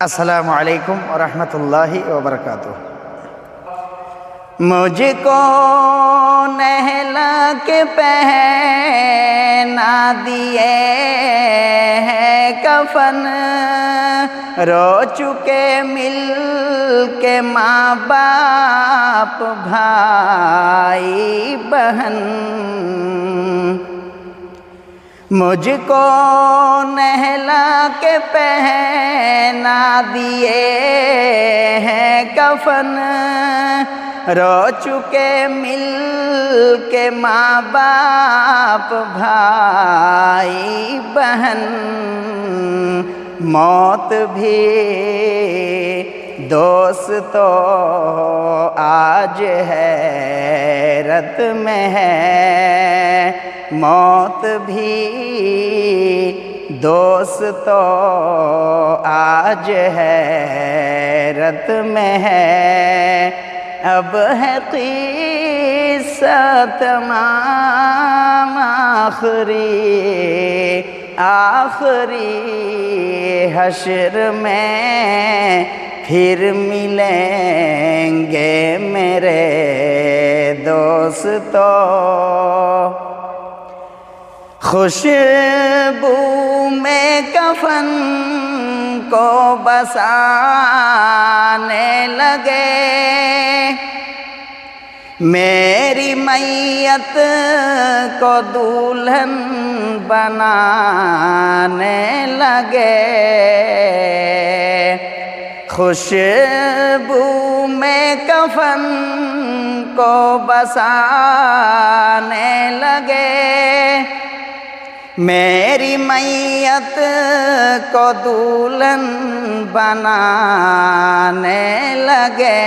अस्सलामु अलैकुम व रहमतुल्लाहि व बरकातुहू। मुझको नहला के पहना दिए हैं कफन, रो चुके मिल के माँ बाप भाई बहन। मुझको नहला के पहना दिए हैं कफन, रो चुके मिल के माँ बाप भाई बहन। मौत भी दोस्तों आज हैरत में है, मौत भी दोस्तों आज हैरत में है। अब है क़िस्सा तमाम आखिरी हश्र में फिर मिलेंगे मेरे दोस्तों। खुशबू में कफन को बसाने लगे, मेरी मैयत को दुल्हन बनाने लगे। खुशबू में कफन को बसाने लगे, मेरी मैयत को दुल्हन बनाने लगे।